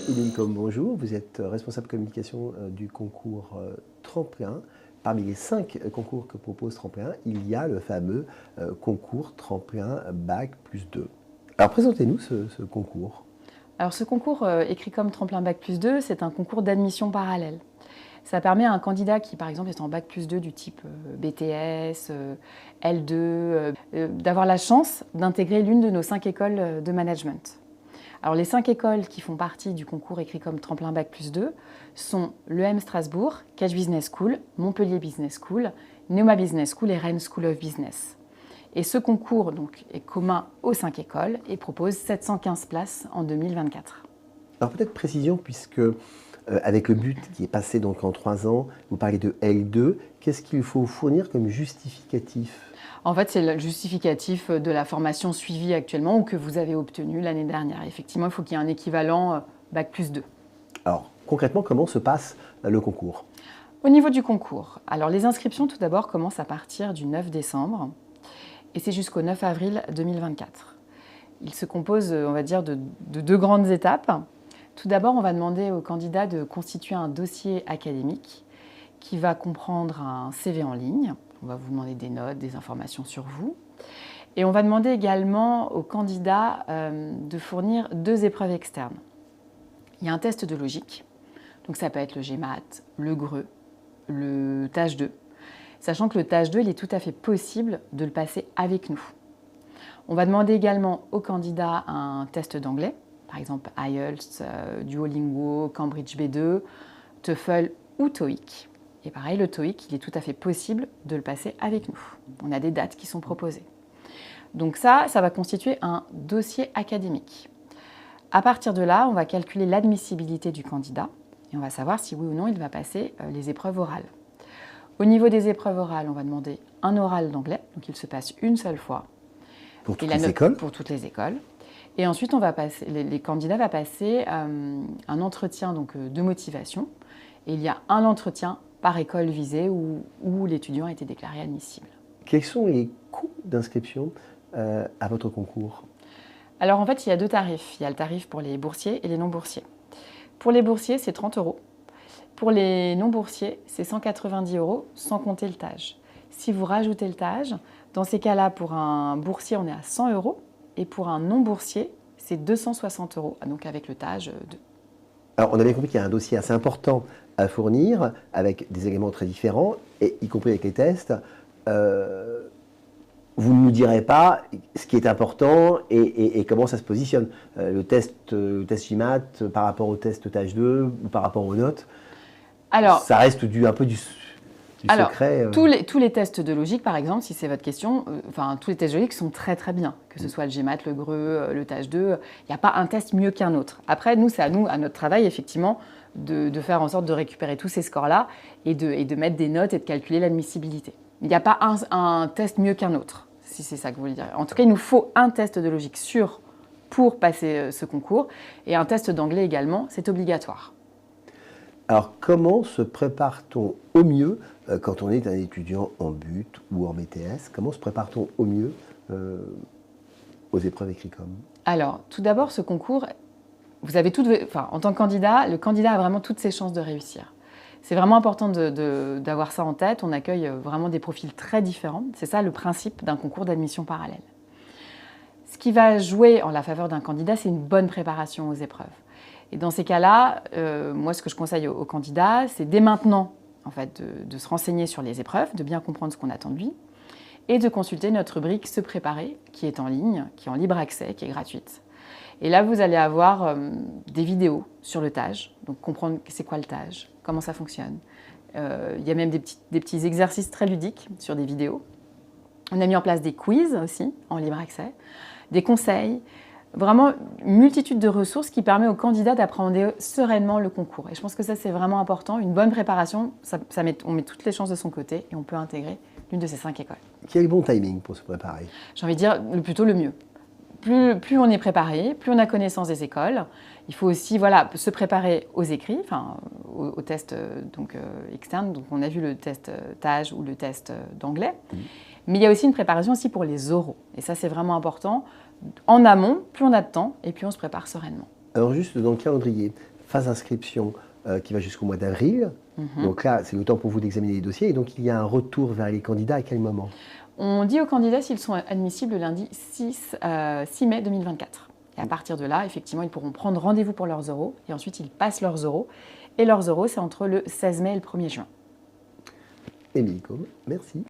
Émile Combe, bonjour. Vous êtes responsable communication du concours Tremplin. Parmi les 5 concours que propose Tremplin, il y a le fameux concours Tremplin Bac+2. Alors présentez-nous ce concours. Alors ce concours écrit comme Tremplin Bac+2, c'est un concours d'admission parallèle. Ça permet à un candidat qui, par exemple, est en Bac+2 du type BTS, L2, d'avoir la chance d'intégrer l'une de nos 5 écoles de management. Alors les 5 écoles qui font partie du concours écrit comme Tremplin Bac+2 sont l'EM Strasbourg, Catch Business School, Montpellier Business School, Neoma Business School et Rennes School of Business. Et ce concours donc, est commun aux 5 écoles et propose 715 places en 2024. Alors peut-être précision, puisque avec le but qui est passé donc en 3 ans, vous parlez de L2, qu'est-ce qu'il faut fournir comme justificatif ? En fait, c'est le justificatif de la formation suivie actuellement ou que vous avez obtenue l'année dernière. Effectivement, il faut qu'il y ait un équivalent Bac+2. Alors concrètement, comment se passe le concours ? Au niveau du concours, alors les inscriptions tout d'abord commencent à partir du 9 décembre et c'est jusqu'au 9 avril 2024. Il se compose, on va dire, de 2 grandes étapes. Tout d'abord, on va demander aux candidats de constituer un dossier académique qui va comprendre un CV en ligne. On va vous demander des notes, des informations sur vous. Et on va demander également aux candidats de fournir 2 épreuves externes. Il y a un test de logique, donc ça peut être le GMAT, le GRE, le TAGE 2, sachant que le TAGE 2, il est tout à fait possible de le passer avec nous. On va demander également aux candidats un test d'anglais, par exemple IELTS, Duolingo, Cambridge B2, TOEFL ou TOEIC. Et pareil, le TOEIC, il est tout à fait possible de le passer avec nous. On a des dates qui sont proposées. Donc ça va constituer un dossier académique. À partir de là, on va calculer l'admissibilité du candidat et on va savoir si oui ou non il va passer les épreuves orales. Au niveau des épreuves orales, on va demander un oral d'anglais, donc il se passe une seule fois. Pour toutes les écoles ? Pour toutes les écoles. Et ensuite, les candidats vont passer un entretien donc, de motivation. Et il y a un entretien par école visée où l'étudiant a été déclaré admissible. Quels sont les coûts d'inscription à votre concours ? Alors en fait, il y a 2 tarifs. Il y a le tarif pour les boursiers et les non-boursiers. Pour les boursiers, c'est 30 €. Pour les non-boursiers, c'est 190 € sans compter le TAGE. Si vous rajoutez le TAGE, dans ces cas-là, pour un boursier, on est à 100 € et pour un non-boursier, c'est 260 €, donc avec le TAGE 2. Alors on a bien compris qu'il y a un dossier assez important à fournir avec des éléments très différents, et y compris avec les tests. Vous ne nous direz pas ce qui est important et comment ça se positionne. Le test GMAT par rapport au test TAGE 2 ou par rapport aux notes, alors, ça reste un peu du secret. Tous les tests de logique, par exemple, si c'est votre question, tous les tests de logique sont très très bien. Que ce soit le GMAT, le GRE, le TAGE 2, il n'y a pas un test mieux qu'un autre. Après, nous, c'est à notre travail, effectivement, de faire en sorte de récupérer tous ces scores-là et de mettre des notes et de calculer l'admissibilité. Il n'y a pas un test mieux qu'un autre, si c'est ça que vous voulez dire. En tout cas, il nous faut un test de logique sûr pour passer ce concours et un test d'anglais également, c'est obligatoire. Alors, comment se prépare-t-on au mieux quand on est un étudiant en BUT ou en BTS? Comment se prépare-t-on au mieux aux épreuves Écricom? Alors, tout d'abord, ce concours, vous avez en tant que candidat, le candidat a vraiment toutes ses chances de réussir. C'est vraiment important d'avoir ça en tête. On accueille vraiment des profils très différents. C'est ça le principe d'un concours d'admission parallèle. Ce qui va jouer en la faveur d'un candidat, c'est une bonne préparation aux épreuves. Et dans ces cas-là, moi, ce que je conseille aux candidats, c'est dès maintenant en fait, de se renseigner sur les épreuves, de bien comprendre ce qu'on attend de lui, et de consulter notre rubrique Se préparer, qui est en ligne, qui est en libre accès, qui est gratuite. Et là, vous allez avoir des vidéos sur le TAGE, donc comprendre c'est quoi le TAGE, comment ça fonctionne. Il y a même des petits exercices très ludiques sur des vidéos. On a mis en place des quiz aussi, en libre accès, des conseils, vraiment une multitude de ressources qui permet aux candidats d'appréhender sereinement le concours. Et je pense que ça, c'est vraiment important. Une bonne préparation, on met toutes les chances de son côté et on peut intégrer l'une de ces 5 écoles. Quel est le bon timing pour se préparer? J'ai envie de dire plutôt le mieux. Plus on est préparé, plus on a connaissance des écoles. Il faut aussi se préparer aux écrits, aux tests externes. Donc on a vu le test TAGE ou le test d'anglais. Mais il y a aussi une préparation aussi pour les oraux. Et ça, c'est vraiment important. En amont, plus on a de temps et plus on se prépare sereinement. Alors juste dans le calendrier, phase d'inscription qui va jusqu'au mois d'avril. Donc là, c'est le temps pour vous d'examiner les dossiers. Et donc, il y a un retour vers les candidats à quel moment? On dit aux candidats s'ils sont admissibles le lundi 6 mai 2024. Et à partir de là, effectivement, ils pourront prendre rendez-vous pour leurs oraux. Et ensuite, ils passent leurs oraux. Et leurs oraux, c'est entre le 16 mai et le 1er juin. Émilie Côme, merci.